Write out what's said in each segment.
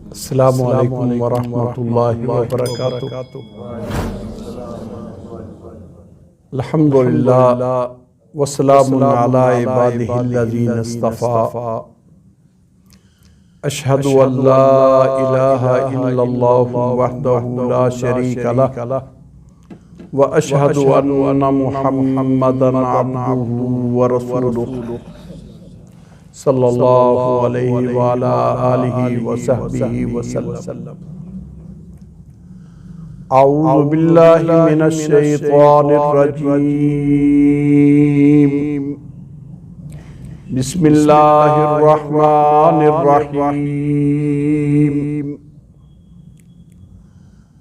السلام علیکم ورحمۃ اللہ وبرکاتہ۔ الحمدللہ والسلام علی عبادہ الذین اصطفیٰ، اشہد ان لا الہ الا اللہ وحدہ لا شریک لہ واشہد ان محمدا عبدہ ورسولہ صلی اللہ علیہ وعلا آلہ وصحبہ وسلم۔ اعوذ باللہ من الشیطان الرجیم، بسم اللہ الرحمن الرحیم۔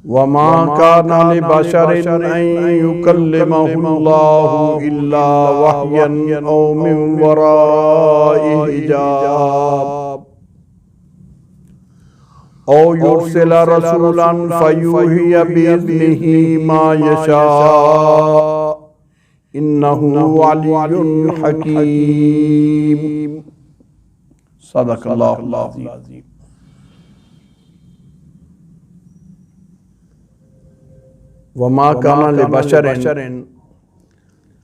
وما كان لبشر أن يكلمه الله إلا وحيا أو من وراء حجاب أو يرسل رسولا فيوحي بإذنه ما يشاء إنه علي حكيم۔ صدق اللہ العظیم۔ وما کان لبشر،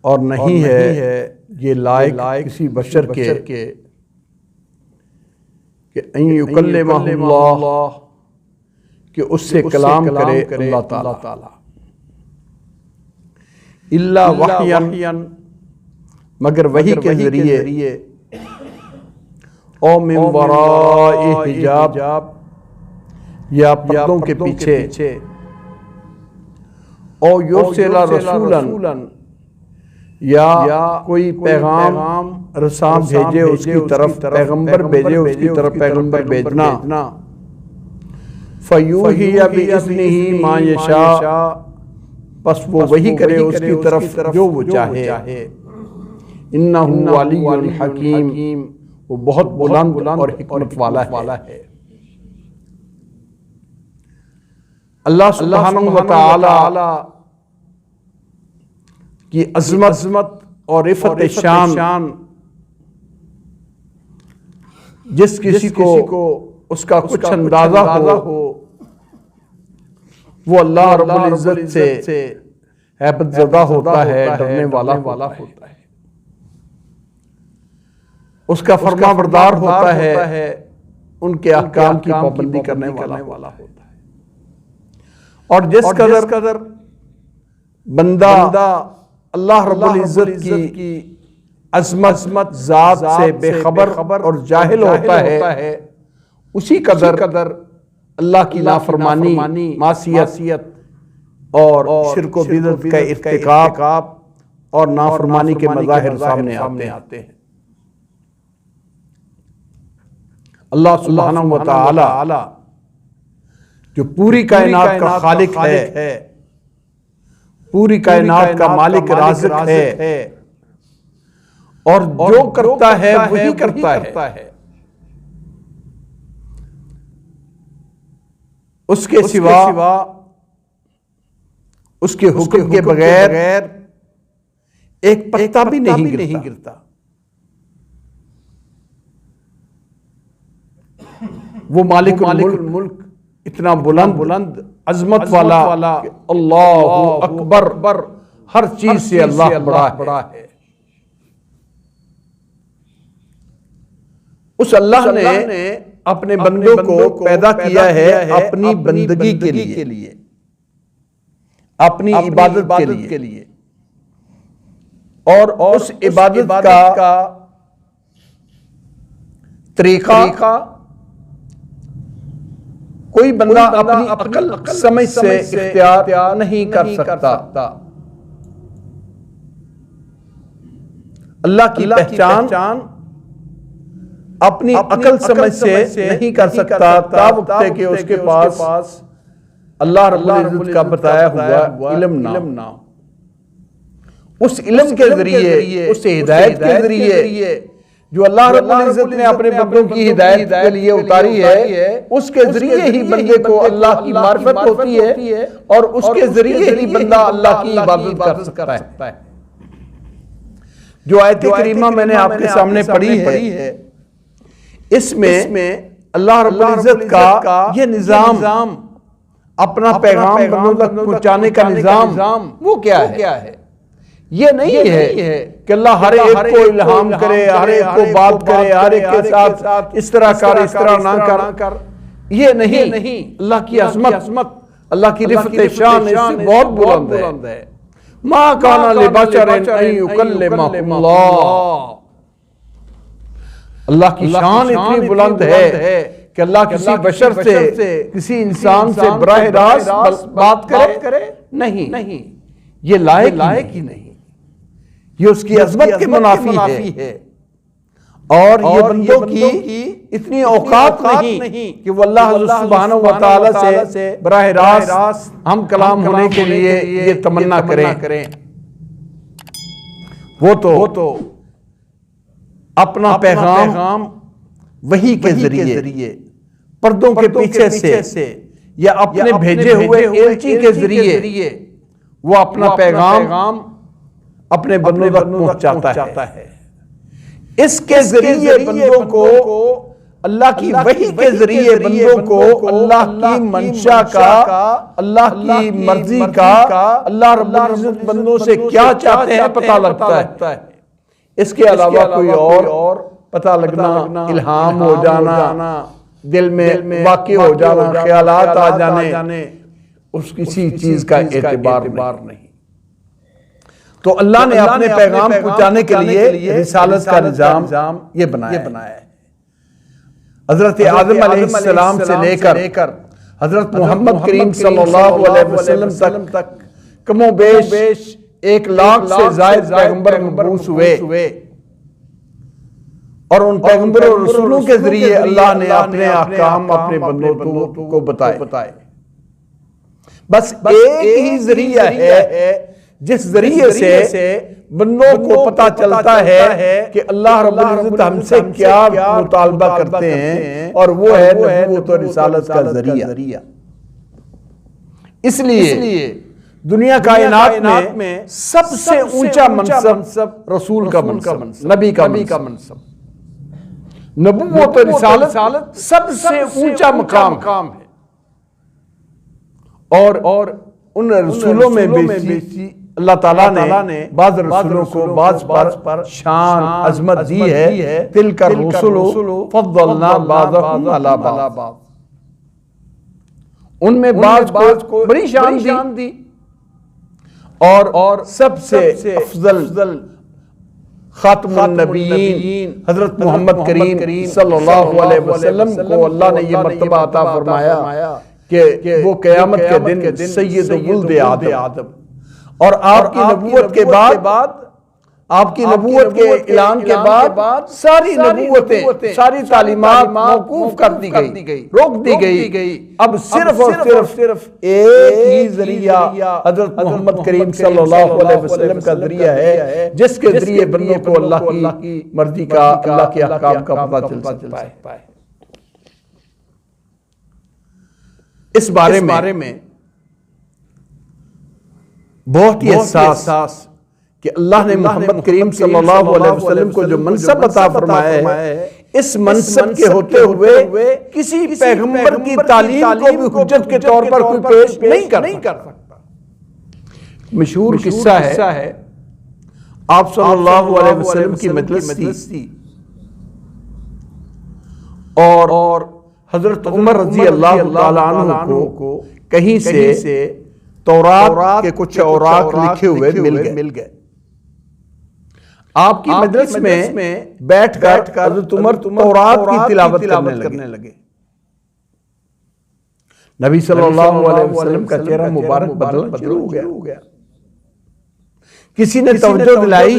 اور نہیں ہے یہ لائق کسی بشر کے کہ ان یکلمہ اللہ، کہ اس سے کلام کرے اللہ تعالی، الا وحیا، مگر وحی کے ذریعے، او من وراء حجاب، یا پردوں کے پیچھے، او یرسل رسولا، یا کوئی پیغام رساں بھیجے اس کی طرف، پیغمبر بھیجے اس کی طرف، پیغمبر بھیجنا، فیوحی بإذنہ ما یشاء، پس وہ وحی کرے اس کی طرف جو وہ چاہے، انہ علی حکیم، وہ بہت بلند اور حکمت والا ہے۔ اللہ سبحانہ وتعالی کی عظمت اور رفعت شان جس کسی کو اس کا کچھ اندازہ ہو، وہ اللہ رب العزت سے ہیبت زدہ ہوتا ہے، ڈرنے والا ہوتا ہے، اس کا فرما بردار ہوتا ہے، ان کے احکام کی پابندی کرنے والا ہوتا ہے۔ اور جس قدر بندہ اللہ رب العزت کی عظمت ذات سے بے خبر اور جاہل ہوتا ہے، اسی قدر اللہ کی نافرمانی، معصیت اور شرک و بدعت کا ارتکاب اور نافرمانی کے مظاہر سامنے آتے ہیں۔ اللہ سبحانہ وتعالی جو پوری کائنات کا خالق ہے، پوری کائنات کا مالک رازق ہے، اور جو کرتا ہے وہی کرتا ہے، اس کے سوا اس کے حکم کے بغیر ایک پتا بھی نہیں گرتا۔ وہ مالک الملک اتنا بلند عظمت والا کہ اللہ اکبر، ہر چیز سے اللہ بڑا ہے۔ اس اللہ نے اپنے بندوں کو پیدا کیا ہے اپنی بندگی کے لیے، اپنی عبادت کے لیے، اور اس عبادت کا طریقہ کوئی بندہ اپنی عقل سمجھ سے اختیار نہیں کر سکتا۔ اللہ کی پہچان اپنی عقل سمجھ سے نہیں کر سکتا، تا وقت ہے کہ اس کے پاس اللہ رب العزت کا بتایا ہوا علم نہ ہو۔ اس علم کے ذریعے، اس ہدایت کے ذریعے جو اللہ رب العزت نے اپنے بندوں کی ہدایت کے لیے اتاری ہے، اس کے ذریعے ہی بندے کو اللہ کی معرفت ہوتی ہے، اور اس کے ذریعے ہی بندہ اللہ کی عبادت کر سکتا ہے۔ جو آیت کریمہ میں نے آپ کے سامنے پڑھی ہے، اس میں اللہ رب العزت کا یہ نظام اپنا پیغام بندوں تک پہنچانے کا نظام وہ کیا ہے؟ یہ نہیں ہے کہ اللہ ہر ایک کو الہام کرے، ہر ایک کو بات کرے، ہر ایک کے ساتھ اس طرح کر اس طرح نہ کر. یہ نہیں. اللہ کی عظمت، اللہ کی رفعت شان اس سے بہت بلند ہے. ما کان لبشر ان یکلمہ اللہ. اللہ کی شان اتنی بلند ہے کہ اللہ کسی بشر سے، کسی انسان سے براہ راست بات کرے نہیں. یہ لائق ہی نہیں. یہ اس کی عظمت کے منافی ہے. اور یہ بندوں کی اتنی اوقات نہیں کہ وہ اللہ سبحانہ و تعالی سے براہ راست ہم کلام ہونے کے لیے یہ تمنا کریں. وہ تو اپنا پیغام وحی کے ذریعے، پردوں کے پیچھے سے یا اپنے بھیجے ہوئے ایلچی کے ذریعے وہ اپنا پیغام اپنے بندوں تک پہنچاتا ہے. اس کے ذریعے بندوں کو، اللہ کی وحی کے ذریعے بندوں کو اللہ کی منشا کا، اللہ کی مرضی کا، اللہ رب العزت بندوں سے کیا چاہتے ہیں پتہ لگتا ہے. اس کے علاوہ کوئی اور پتہ لگنا، الہام ہو جانا، دل میں واقع ہو جانا، خیالات آ جانے، اس کسی چیز کا اعتبار نہیں. تو اللہ نے اپنے پیغام پہنچانے کے لیے رسالت کا نظام یہ بنایا ہے. حضرت آدم علیہ السلام سے لے کر حضرت محمد کریم صلی اللہ علیہ وسلم تک کم و بیش 1 لاکھ سے زائد پیغمبر مبعوث ہوئے. اور ان پیغمبر اور رسولوں کے ذریعے اللہ نے اپنے احکام اپنے بندوں کو بتائے. بس ایک ہی ذریعہ ہے جس ذریعے سے بندوں کو پتہ چلتا ہے کہ اللہ رب العزت ہم سے کیا مطالبہ کرتے ہیں، اور وہ ہے نبوت و رسالت کا ذریعہ. اس لیے دنیا کائنات میں سب سے اونچا منصب رسول کا منصب، نبی کا منصب. نبوت و رسالت سب سے اونچا مقام ہے. اور ان رسولوں میں بیشی اللہ تعالیٰ نے بعض رسولوں کو بعض پر شان عظمت دی ہے. تلک الرسل فضلنا بعضهم علی بعض. ان میں بعض کو بڑی شان دی، اور سب سے افضل خاتم النبیین حضرت محمد کریم صلی اللہ علیہ وسلم کو اللہ نے یہ مرتبہ عطا فرمایا کہ وہ قیامت کے دن سید ولد آدم. اور آپ کی نبوت کے بعد، آپ کی نبوت کے اعلان کے بعد ساری نبوتیں، ساری تعلیمات موقوف کر دی گئی، روک دی گئی. اب صرف اور صرف ایک ہی ذریعہ حضرت محمد کریم صلی اللہ علیہ وسلم کا ذریعہ ہے جس کے ذریعے بندوں کو اللہ کی مرضی کا، اللہ کے احکام کا پتہ چل سکتا ہے. اس بارے میں بہت ہی احساس کہ اللہ نے محمد کریم صلی اللہ علیہ وسلم کو جو منصب عطا فرمایا ہے، اس منصب کے ہوتے ہوئے کسی پیغمبر کی تعلیم کو بھی حجت کے طور پر کوئی پیش نہیں کر سکتا. مشہور قصہ ہے، آپ صلی اللہ علیہ وسلم کی مجلس تھی اور حضرت عمر رضی اللہ تعالیٰ عنہ کو کہیں سے تورات کے کچھ اوراق لکھے ہوئے مل گئے. آپ کی مجلس میں بیٹھ کر حضرت عمر تورات کی تلاوت کرنے لگے. نبی صلی اللہ علیہ وسلم کا چہرہ مبارک بدل ہو گیا. کسی نے توجہ دلائی،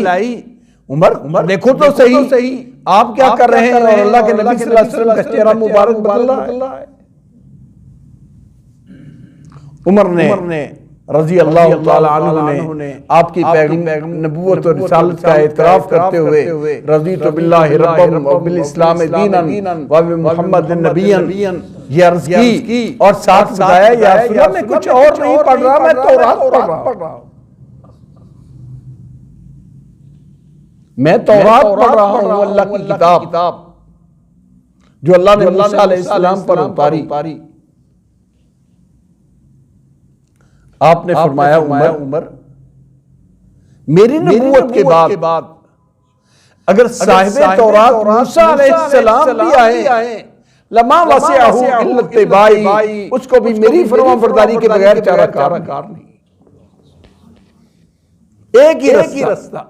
عمر دیکھو تو صحیح آپ کیا کر رہے ہیں، اور اللہ کے نبی صلی اللہ علیہ وسلم کا چہرہ مبارک بدل رہا ہے. عمر نے رضی اللہ تعالی عنہ نے آپ کی نبوت اور رسالت کا اعتراف کرتے ہوئے رضیت باللہ ربا وبالاسلام دینا وبمحمد نبیا یہ عرض کی، اور ساتھ بتایا یا رسول اللہ میں کچھ اور نہیں پڑھ رہا، میں تورات پڑھ رہا ہوں. میں تورات پڑھ رہا ہوں، اللہ کی کتاب. جو اللہ نے موسیٰ علیہ السلام پر اتاری، آپ نے فرمایا عمر میری نبوت کے بعد اگر صاحب تورات موسیٰ علیہ السلام بھی آئیں لما وسعہ الا اتباع، اس کو بھی میری فرما برداری کے بغیر چارہ کار نہیں۔ ایک ہی رستہ،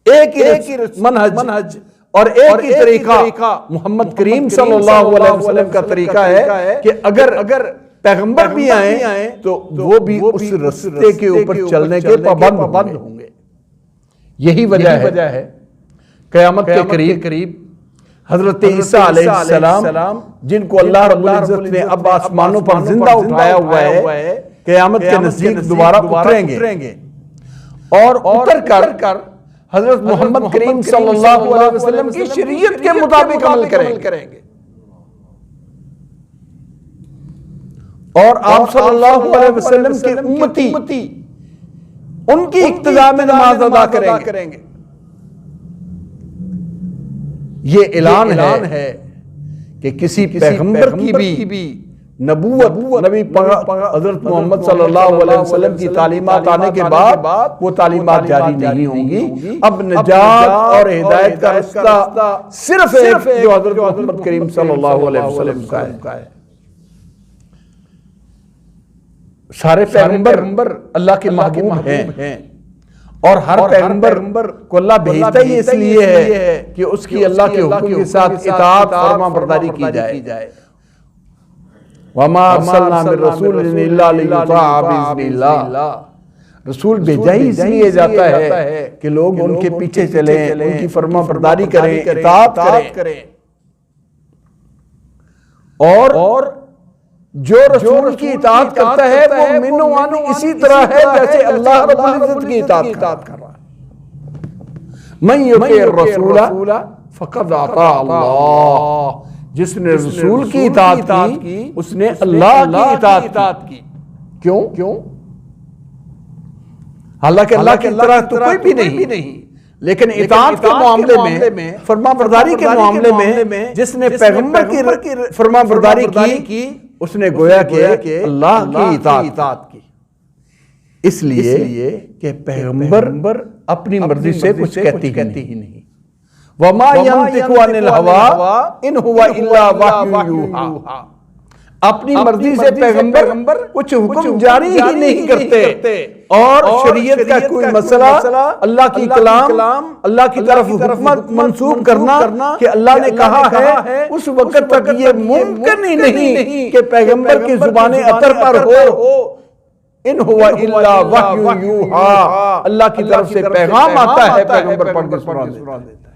ایک ہی منہج اور ایک ہی طریقہ محمد کریم صلی اللہ علیہ وسلم کا طریقہ ہے کہ اگر پیغمبر بھی آئیں تو وہ بھی اس رستے کے اوپر چلنے کے پابند ہوں گے۔ یہی وجہ ہے قیامت کے قریب حضرت عیسیٰ علیہ السلام جن کو اللہ رب العزت نے اب آسمانوں پر زندہ اٹھایا ہوا ہے، قیامت کے نزدیک دوبارہ اتریں گے اور اتر کر حضرت محمد کریم صلی اللہ علیہ وسلم کی شریعت کے مطابق عمل کریں گے، اور آپ صلی اللہ علیہ وسلم کے امتی ان کی اقتداء میں نماز ادا کریں گے۔ یہ اعلان ہے کہ کسی پیغمبر کی بھی نبوت نبی حضرت محمد صلی اللہ علیہ وسلم کی تعلیمات آنے کے بعد وہ تعلیمات جاری نہیں ہوں گی۔ اب نجات اور ہدایت کا رستہ صرف ایک جو حضرت محمد کریم صلی اللہ علیہ وسلم کا ہے۔ سارے پیغمبر اللہ کے محبوب ہیں اور ہر پیغمبر کو اللہ بھیجتا ہی اس لیے ہے کہ اس کی اللہ کے حکم کے ساتھ اطاعت فرما برداری کی جائے۔ وَمَا أَرْسَلْنَا مِن رَّسُولٍ إِلَّا لِيُطَاعَ بِإِذْنِ اللَّهِ، رسول بھیجا ہی اس لیے جاتا ہے کہ لوگ ان کے پیچھے چلیں، ان کی فرما برداری کریں، اطاعت کریں، اور جو رسول کی اطاعت کرتا ہے وہ من و عن اسی طرح ہے جیسے اللہ رب العزت کی اطاعت کر رہا ہے۔ من یطیع الرسول فقد اطاع اللہ، جس نے رسول کی اطاعت کی اس نے اللہ کی اطاعت کی۔ کیوں؟ حالانکہ اللہ کی طرح تو کوئی بھی نہیں، لیکن اطاعت کے معاملے میں، فرما برداری کے معاملے میں جس نے پیغمبر کی فرما برداری کی اس نے گویا کہ اللہ کی اطاعت کی، اس لیے کہ پیغمبر اپنی مرضی سے کچھ کہتی ہی نہیں۔ وَمَا يَنطِقُ عَنِ الْهَوَىٰ إِنْ هُوَ إِلَّا وَحْيٌ يُوحَىٰ، اپنی مرضی سے پیغمبر کچھ حکم جاری ہی نہیں کرتے، اور شریعت کا کوئی مسئلہ اللہ کی کلام، اللہ کی طرف حکمت منسوب کرنا کہ اللہ نے کہا ہے، اس وقت تک یہ ممکن ہی نہیں کہ پیغمبر کی زبان اطہر پر ہو ان ہوا الا وحی یوحیٰ، اللہ کی طرف سے پیغام آتا ہے، پیغمبر پڑھ کے سنا دیتا ہے۔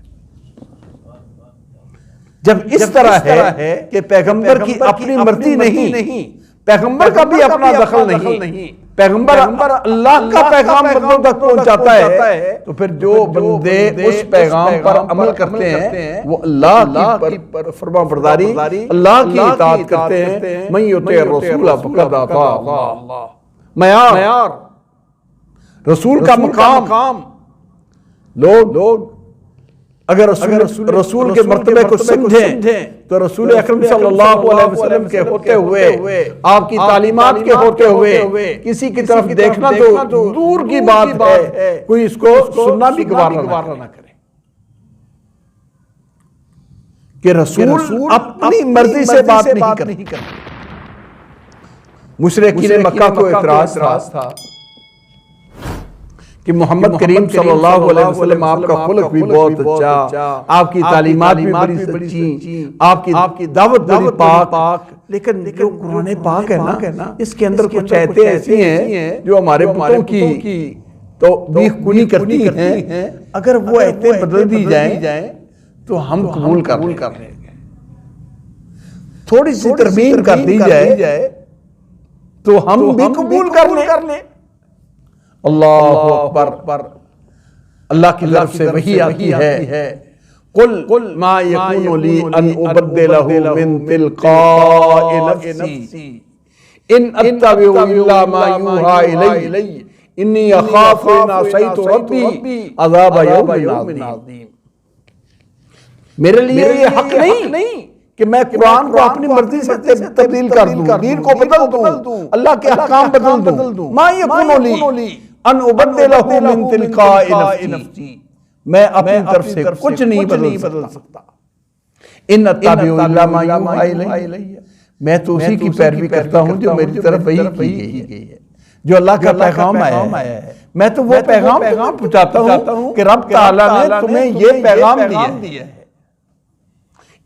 جب اس طرح ہے کہ پیغمبر کی اپنی مرضی نہیں، پیغمبر کا بھی اپنا دخل نہیں، پیغمبر اللہ کا پیغام بندوں تک پہنچاتا ہے، تو پھر جو بندے اس پیغام پر عمل کرتے ہیں وہ اللہ کی فرما برداری، اللہ کی اطاعت کرتے ہیں۔ من یطیع الرسول فقد اطاع اللہ، معیار رسول کا مقام، لوگ اگر رسول کے مرتبے کو سمجھیں تو رسول اکرم صلی اللہ علیہ وسلم کے ہوتے ہوئے، آپ کی تعلیمات کے ہوتے ہوئے کسی کی طرف دیکھنا تو دور کی بات ہے، کوئی اس کو سننا بھی گوارا نہ کرے کہ رسول اپنی مرضی سے بات نہیں کرتے۔ مشرکین مکہ کو اعتراض تھا کہ محمد کریم صلی اللہ علیہ وسلم آپ کا خلق بھی بہت اچھا، آپ کی تعلیمات بھی بڑی سچی، آپ کی دعوت بڑی پاک، لیکن جو قرآن پاک ہے نا، اس کے اندر کچھ آیتیں ایسی ہیں جو ہمارے بتوں کی تو بیخ کنی کرتی ہیں، اگر وہ آیتیں بدل دی جائیں تو ہم قبول کر لیں گے، تھوڑی سی ترمیم کر دی جائے تو ہم بھی قبول کر لیں۔ اللہ اکبر، اللہ کی طرف سے وحی آتی ہے، قل ما یکون لی ان ابدلہ من تلقاء نفسی ان اتبع الا ما یوحی الی انی اخاف ان عصیت ربی عذاب یوم عظیم۔ میرے لیے یہ حق نہیں کہ میں قرآن کو اپنی مرضی سے تبدیل کر دوں، دین کو بدل دوں، اللہ کے احکام بدل دوں۔ ما یکون لی ان ابدلہ من تلقاء نفسی، میں اپنی طرف سے کچھ نہیں بدل سکتا۔ ان اتبع الا ما یوحی الی، میں تو اسی کی پیروی کرتا ہوں جو میری طرف وحی کی گئی ہے، جو اللہ کا پیغام آیا ہے، میں تو وہ پیغام پہنچاتا ہوں کہ رب تعالیٰ نے تمہیں یہ پیغام دیا ہے۔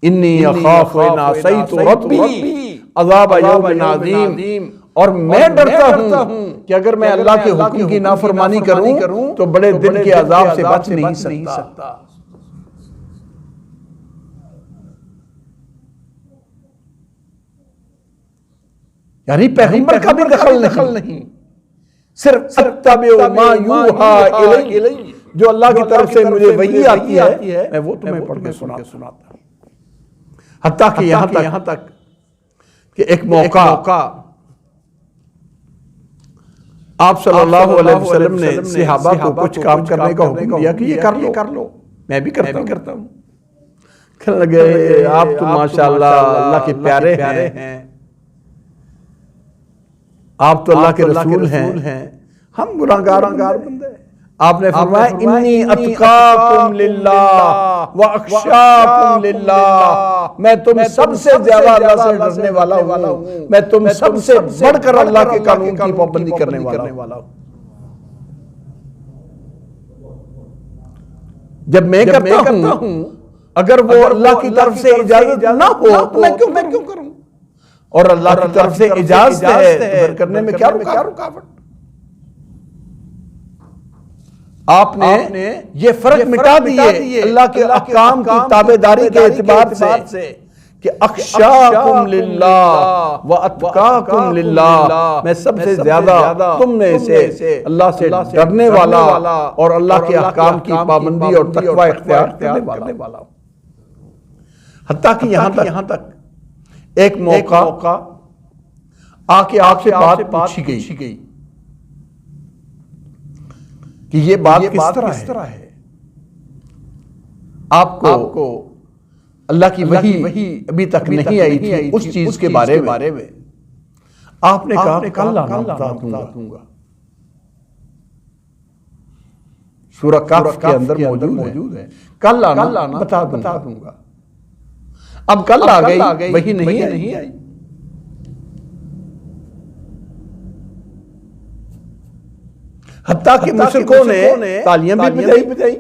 انی اخاف ان عصیت ربی عذاب یوم عظیم، اور میں ڈرتا ہوں کہ اگر میں اللہ کے حکم کی نافرمانی کروں تو بڑے دن کے عذاب سے بچ نہیں سکتا۔ یعنی پیغمبر کا بھی دخل نہیں، صرف اتبع ما یوحی الی، جو اللہ کی طرف سے مجھے وحی آتی ہے میں وہ تمہیں پڑھ کے سناتا ہوں۔ حتیٰ کہ یہاں تک کہ ایک موقع آپ صلی اللہ علیہ وسلم نے صحابہ کو کچھ کام کرنے کا حکم دیا کہ یہ کر لو، میں بھی کرتا ہوں۔ کہنے لگے آپ تو ماشاءاللہ اللہ کے پیارے ہیں، آپ تو اللہ کے رسول ہیں، ہم گناہگار بندے۔ آپ نے فرمایا انی اتقاکم للہ واخشاکم للہ، میں تم سب سے زیادہ اللہ سے ڈرنے والا ہوں، میں تم سب سے بڑھ کر اللہ کے قانون کی پابندی کرنے والا ہوں۔ جب میں کرتا ہوں اگر وہ اللہ کی طرف سے اجازت نہ ہو تو میں کیوں کروں، اور اللہ کی طرف سے اجازت ہے تو پھر کرنے میں کیا رکاوٹ؟ آپ نے یہ فرق مٹا دیے اللہ کے احکام کی تابعداری کے اعتبار سے کہ اخشاکم للہ واتقاکم للہ، میں سب سے زیادہ تم میں سے اللہ سے ڈرنے والا اور اللہ کے احکام کی پابندی اور تقوی اختیار کرنے والا ہوں۔ حتیٰ کہ یہاں تک ایک موقع آ کے آپ سے بات پوچھی گئی کہ یہ بات کس طرح ہے، آپ کو اللہ کی وحی ابھی تک نہیں آئی تھی اس چیز کے بارے میں، آپ نے کہا کل آنا بتا دوں گا۔ سورہ کہف کے اندر موجود ہے کل آنا بتا دوں گا۔ اب کل آ گئی، وحی نہیں آئی۔ حتیٰ کہ مشرکوں نے تالیاں بھی بجائی،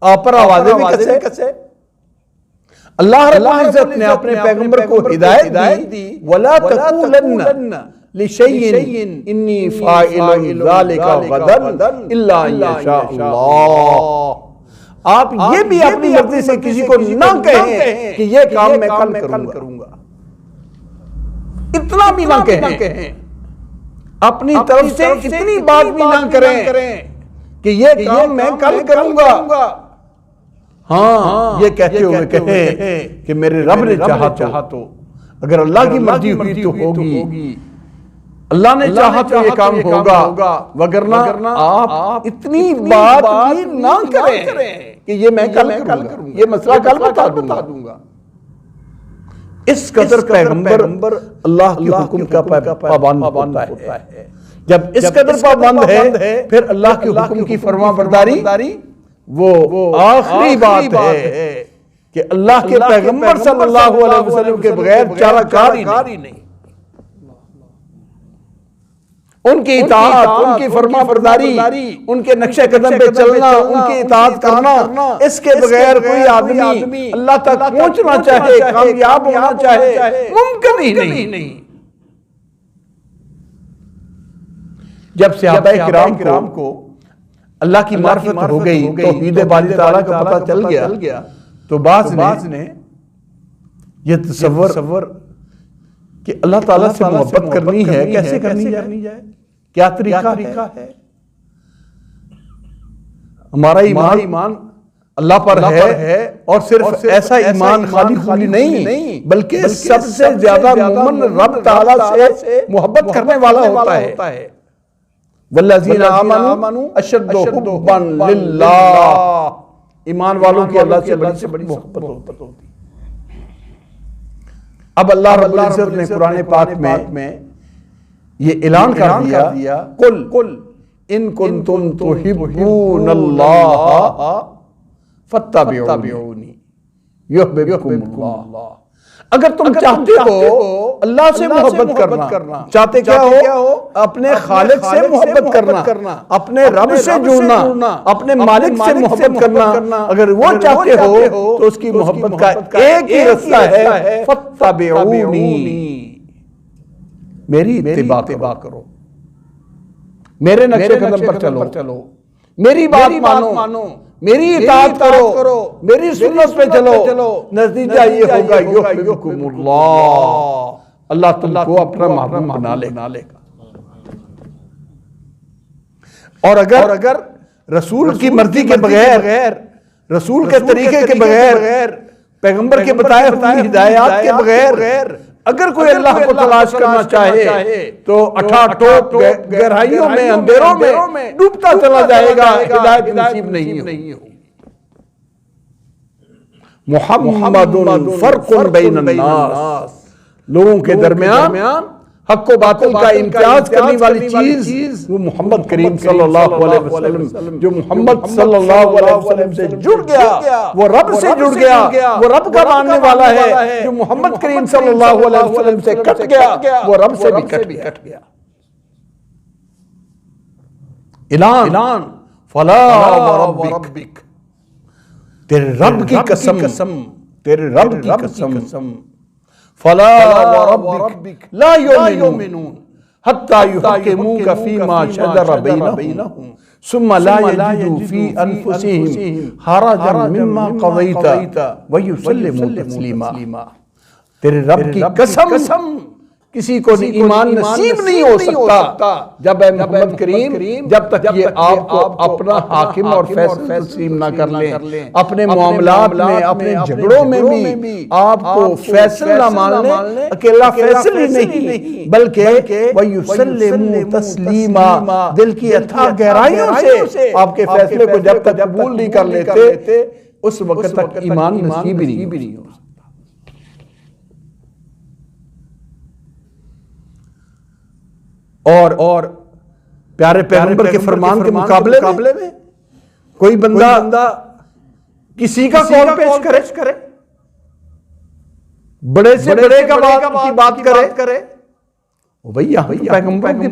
آپ پر آوازیں بھی کسے۔ اللہ رب العزت نے اپنے پیغمبر کو ہدایت دی وَلَا تَقُولَنَّ لِشَيْءٍ إِنِّي فَاعِلٌ ذَلِكَ غَدًا إِلَّا أَن يَشَاءَ اللَّهُ، آپ یہ بھی اپنی مرضی سے کسی کو نہ کہیں کہ یہ کام میں کل کروں گا، اتنا بھی نہ کہیں، اپنی طرف سے اتنی بات بھی نہ کریں کہ یہ کام میں کل کروں گا۔ ہاں یہ کہتے ہوئے کہیں کہ میرے رب نے چاہا تو، اگر اللہ کی مرضی ہوئی تو ہوگی، اللہ نے چاہا تو یہ کام ہوگا، وگرنہ آپ اتنی بات بھی نہ کریں کہ یہ میں کل کروں، یہ مسئلہ کل بتا دوں گا۔ اس قدر پیغمبر اللہ کے حکم کا پابند ہوتا ہے۔ جب اس قدر پابند ہے پھر اللہ کے حکم کی فرما برداری وہ آخری بات ہے کہ اللہ کے پیغمبر صلی اللہ علیہ وسلم کے بغیر چارہ کار ہی نہیں۔ ان کی اطاعت، ان کی فرما برداری، ان کے نقش قدم پہ چلنا، ان کی اطاعت کرنا، اس کے بغیر کوئی آدمی اللہ تک پہنچنا چاہے، کامیاب ہونا چاہے، ممکن ہی نہیں۔ جب صحابہ کرام کو اللہ کی معرفت ہو گئی، توحید باری تعالیٰ کا پتہ چل گیا، تو بعض نے یہ تصور کہ اللہ تعالیٰ سے محبت کرنی ہے، کیسے کرنی جائے، کیا طریقہ ہے؟ ہمارا ایمان اللہ پر ہے، اور صرف ایسا ایمان خالی نہیں بلکہ سب سے زیادہ مومن رب تعالیٰ سے محبت کرنے والا ہوتا ہے۔ وَالَّذِينَ آمَنُوا أَشَدُّ حُبًّا لِلَّهِ، ایمان والوں کی اللہ سے بڑی محبت ہوتی ہے۔ اب اللہ رب العزت نے قرآن پاک میں یہ اعلان کر دیا قل ان کنتم تحبون اللہ فاتبعونی یحببکم اللہ۔ اگر تم چاہتے ہو اللہ سے محبت کرنا، چاہتے کیا ہو؟ اپنے خالق سے محبت کرنا، اپنے رب سے جڑنا، اپنے مالک سے محبت کرنا، اگر وہ چاہتے ہو تو اس کی محبت کا ایک ہی رستہ ہے فاتبعونی، میری اتباع کرو، میرے نقش قدم پر چلو، میری بات مانو، میری اطاعت کرو، میری سنت پہ چلو، نتیجہ یہ ہوگا یحببکم اللہ، اللہ تم کو اپنا محبوب بنا لے گا۔ اور اگر رسول کی مرضی کے بغیر، رسول کے طریقے کے بغیر، پیغمبر کے بتائے ہوئے ہدایات کے بغیر اگر کوئی اللہ کو تلاش کرنا چاہے تو ٹوپ گہرائیوں میں، اندھیروں میں ڈوبتا چلا جائے گا، ہدایت نصیب نہیں ہوگی۔ محمد فرق بین الناس، لوگوں کے درمیان حق و باطل کا امتیاز کرنے والی چیز وہ محمد کریم صلی اللہ علیہ وسلم، جو محمد صلی اللہ علیہ وسلم سے جڑ گیا، وہ رب سے جڑ گیا، وہ رب کا ماننے والا ہے، جو محمد کریم صلی اللہ علیہ وسلم سے کٹ گیا وہ رب سے بھی کٹ گیا۔ اعلان فلا وربک، تیرے رب کی قسم، تیرے رب کی قسم، فلا وربک لا یؤمنون حتی یحکموک فیما شجر بینہم ثم لا یجدوا فی انفسہم حرجا مما قضیت ویسلموا تسلیما۔ تیرے رب کی قسم، کسی کو ایمان نصیب نہیں ہو سکتا جب اے محمد کریم، جب تک یہ آپ کو اپنا حاکم اور فیصل تسلیم نہ کر لیں، اپنے معاملات میں، اپنے جھگڑوں میں بھی آپ کو فیصل نہ مان لیں۔ اکیلا فیصل ہی نہیں بلکہ وَيُسَلِّمُوا تَسْلِيمًا، دل کی اتھا گہرائیوں سے آپ کے فیصلے کو جب تک قبول نہیں کر لیتے اس وقت تک ایمان نصیب نہیں ہو سکتا۔ اور پیارے پیغمبر کے فرمان کے مقابلے میں کوئی بندہ کسی کا قول پیش کرے، بڑے سے بڑے کی بات کرے، بھئی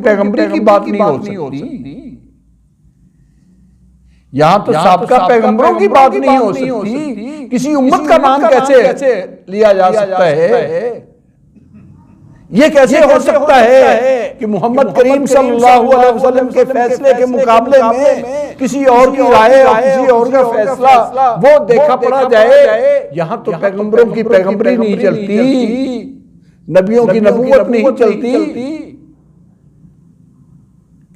پیغمبری کی بات نہیں ہو سکتی، یہاں تو سابقہ پیغمبروں کی بات نہیں ہو سکتی، کسی امت کا نام کیسے لیا جا سکتا ہے؟ یہ کیسے ہو سکتا ہے کہ محمد کریم صلی اللہ علیہ وسلم کے فیصلے کے مقابلے میں کسی اور کی رائے اور کسی اور کا فیصلہ وہ دیکھا پڑا جائے؟ یہاں تو پیغمبروں کی پیغمبری نہیں چلتی، نبیوں کی نبوت نہیں چلتی،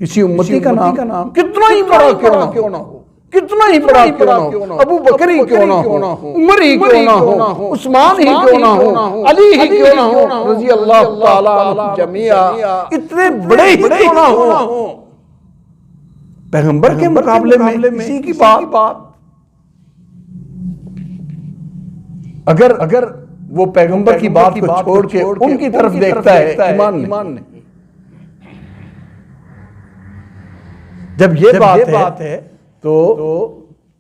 کسی امتی کا نام کتنا ہی بڑا کیوں نہ ہو، کتنا ہی بڑا کیوں نہ ہو، ابو بکر ہی کیوں نہ ہو، عمر ہی کیوں نہ ہو، عثمان ہی کیوں نہ ہو، علی ہی کیوں نہ ہو، رضی اللہ تعالیٰ عنہم جمیعا، اتنے بڑے ہی کیوں نہ ہو، پیغمبر کے مقابلے میں کسی کی بات اگر وہ پیغمبر کی بات کو چھوڑ کے ان کی طرف دیکھتا ہے، ایمان نہیں۔ جب یہ بات ہے تو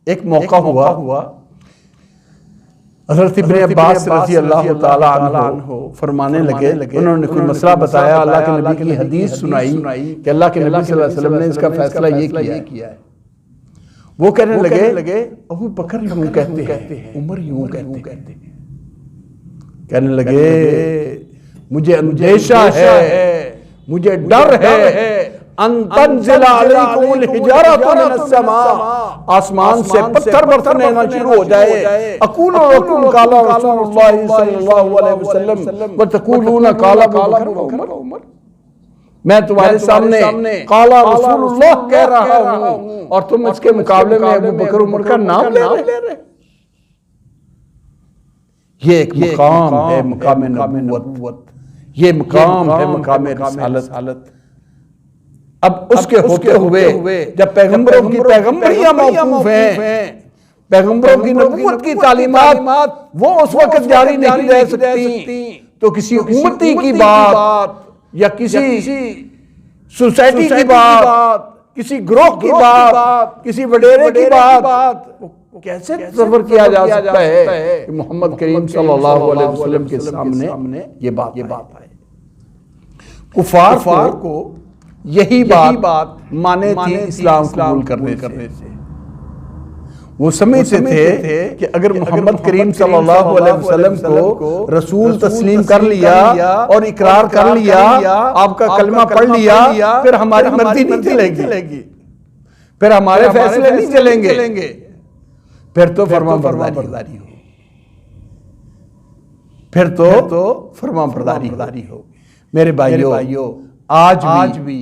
ایک موقع ہوا، حضرت ابن عباس رضی اللہ تعالیٰ عنہ فرمانے لگے، انہوں نے کوئی مسئلہ بتایا، اللہ کے نبی کی حدیث سنائی کہ اللہ کے نبی صلی اللہ علیہ وسلم نے اس کا فیصلہ یہ کیا ہے۔ وہ کہنے لگے ابو بکر یوں کہتے ہیں، عمر یوں کہتے ہیں، کہنے لگے مجھے اندیشہ ہے، مجھے ڈر ہے ان تنزل علیکم الحجارۃ من السماء، آسمان سے پتھر برسنے شروع ہو جائے، اقول لکم قال رسول اللہ صلی اللہ علیہ وسلم وتقولون قال ابو بکر وعمر، میں تمہارے سامنے قال رسول اللہ کہہ رہا ہوں اور تم اس کے مقابلے میں ابو بکر عمر کا نام لے رہے۔ یہ ایک مقام ہے، مقام نبوت، یہ مقام ہے مقام رسالت۔ اب اس کے ہوتے ہوئے جب پیغمبروں کی پیغمبریاں موقوف ہیں پیغمبروں کی نبوت کی تعلیمات وہ اس وقت جاری نہیں رہ سکتی تو کسی امتی کی بات یا کسی سوسائٹی کی بات، کسی گروہ کی بات، کسی وڈیرے کی بات کیسے تصور کیا جا سکتا ہے کہ محمد کریم صلی اللہ علیہ وسلم کے سامنے یہ بات آئے۔ کفار کو یہی بات مانے تھی اسلام قبول کرنے سے۔ وہ سمجھتے تھے کہ اگر محمد کریم صلی اللہ علیہ وسلم کو رسول تسلیم کر لیا اور اقرار کر لیا، آپ کا کلمہ پڑھ لیا، پھر ہماری مرضی نہیں چلے گی، پھر ہمارے فیصلے نہیں چلیں گے، پھر تو فرمانبرداری ہو، پھر تو فرمانبرداری ہو۔ میرے بھائیو، آج بھی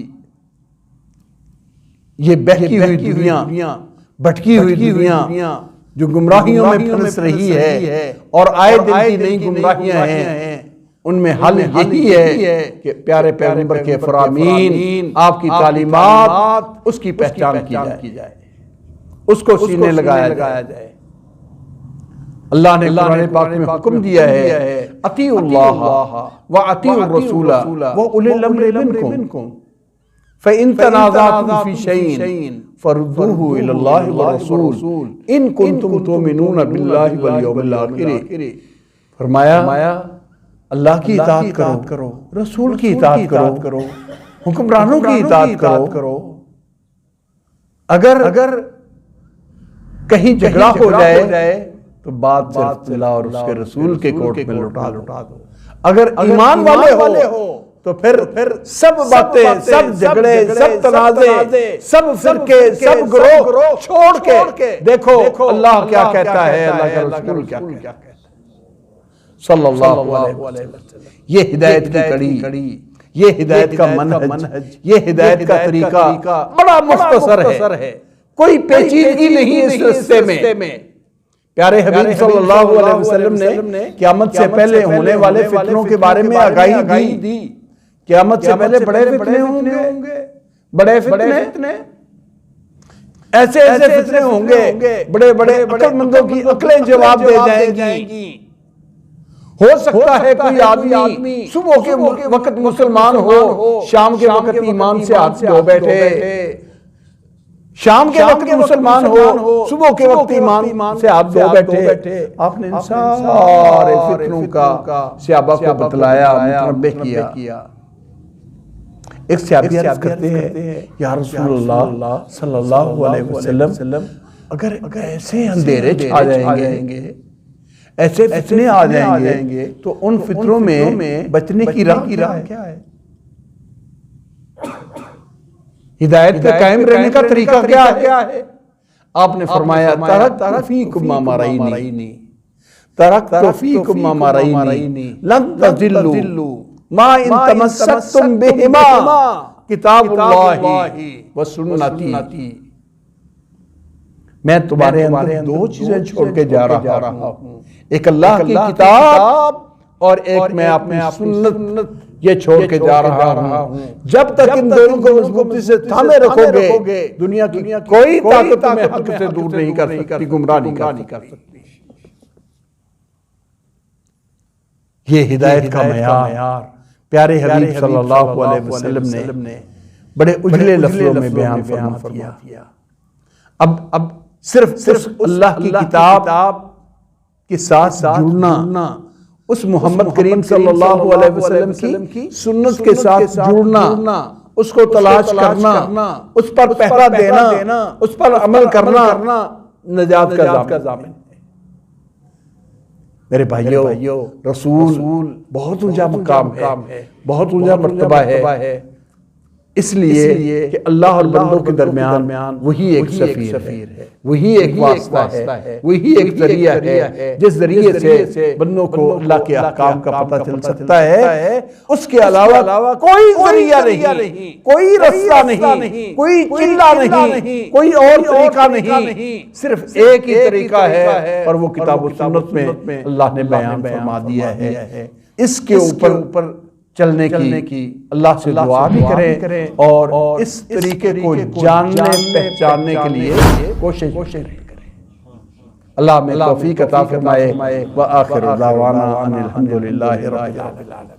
یہ بہکی ہوئی دنیا، بھٹکی ہوئی دنیا جو گمراہیوں میں پھنس رہی ہے اور آئے دن کی نئی گمراہیاں ہیں، ان میں حل یہی ہے کہ پیارے پیغمبر کے فرامین، آپ کی تعلیمات، اس کی پہچان کی جائے، اس کو سینے لگایا جائے۔ اللہ نے قرآن پاک میں حکم دیا ہے اطیعوا اللہ واطیعوا الرسول واولی الامر منکم فإن تنازعتم في شيء فردوه إلى الله والرسول إن كنتم تؤمنون بالله واليوم الآخر۔ فرمایا اللہ کی اطاعت کرو، رسول کی اطاعت کرو، حکمرانوں کی اطاعت کرو۔ اگر کہیں جھگڑا ہو جائے تو بات صرف اللہ اور اس کے رسول کے کورٹ میں لوٹا دو۔ اگر ایمان والے ہو تو پھر سب باتیں، سب جھگڑے، سب تنازع، سب فرقے، سب گروہ چھوڑ کے دیکھو اللہ کیا کہتا ہے، اللہ کا رسول کیا کہتا ہے صلی اللہ علیہ وسلم۔ یہ ہدایت کی کڑی، یہ ہدایت کا منہج، یہ ہدایت کا طریقہ بڑا مختصر ہے، کوئی پیچیدگی نہیں اس رستے میں۔ پیارے حبیب صلی اللہ علیہ وسلم نے قیامت سے پہلے ہونے والے فتنوں کے بارے میں آگاہی دی۔ قیامت سے پہلے بڑے فتنے ہوں گے، بڑے فتنے، ایسے فتنے ہوں گے، بڑے عقل مندوں کی عقلیں جواب دے جائیں گی۔ ہو سکتا ہے کوئی آدمی صبح کے وقت مسلمان ہو، شام کے وقت ایمان سے ہاتھ دھو بیٹھے، شام کے وقت مسلمان ہو، صبح کے وقت ایمان سے ہاتھ دھو بیٹھے۔ آپ نے ان سارے فتنوں کا صحابہ کو بتلایا، متنبہ کیا۔ ایک صحابی عرض کرتے ہیں یا رسول اللہ صلی اللہ علیہ وسلم، اگر ایسے اندھیرے چھا جائیں گے، ایسے فتنے آ جائیں گے تو ان فتنوں میں بچنے کی راہ کیا ہے؟ ہدایت پہ قائم رہنے کا طریقہ کیا ہے؟ آپ نے فرمایا ترکت فیکم ما مرینی، ترکت فیکم ما مرینی لن تضلوا ما ان تمسکتم بہما کتاب اللہ و سنتی۔ میں تمہارے اندر دو چیزیں چھوڑ کے جا رہا ہوں، ایک اللہ کی کتاب اور ایک میں اپنی سنت یہ چھوڑ کے جا رہا ہوں۔ جب تک ان دونوں کو مضبوطی سے تھامے رکھو گے، دنیا کی کوئی طاقت تمہیں حق سے دور نہیں کر سکتی، گمراہ نہیں کر سکتی۔ یہ ہدایت کا معیار پیارے حبیب صلی اللہ علیہ وسلم نے بڑے اجلے لفظوں میں بیان فرمایا۔ اب صرف اللہ کی کتاب کے ساتھ جڑنا، اس محمد کریم صلی اللہ علیہ وسلم کی سنت کے ساتھ جڑنا، اس کو تلاش کرنا، اس پر پہرا دینا، اس پر عمل کرنا نجات کا ضامن ہے۔ میرے بھائیو، رسول بہت اونچا مقام ہے، بہت اونچا مرتبہ ہے، اس لیے کہ اللہ اور بندوں کے درمیان وہی ایک سفیر ہے، وہی ایک واسطہ ہے، وہی ایک ذریعہ ہے جس ذریعے سے بندوں کو اللہ کے احکام کا پتہ چل سکتا ہے۔ اس کے علاوہ کوئی ذریعہ نہیں، کوئی رستہ نہیں، کوئی چلہ نہیں، کوئی اور طریقہ نہیں، صرف ایک ہی طریقہ ہے اور وہ کتاب و سنت میں اللہ نے بیان فرما دیا ہے۔ اس کے اوپر چلنے کی اللہ سے دعا بھی کریں اور اس طریقے کو جاننے پہچاننے کے لیے کوشش کریں۔ اللہ ہمیں توفیق عطا فرمائے وآخر دعوانا ان الحمدللہ رب العالمین.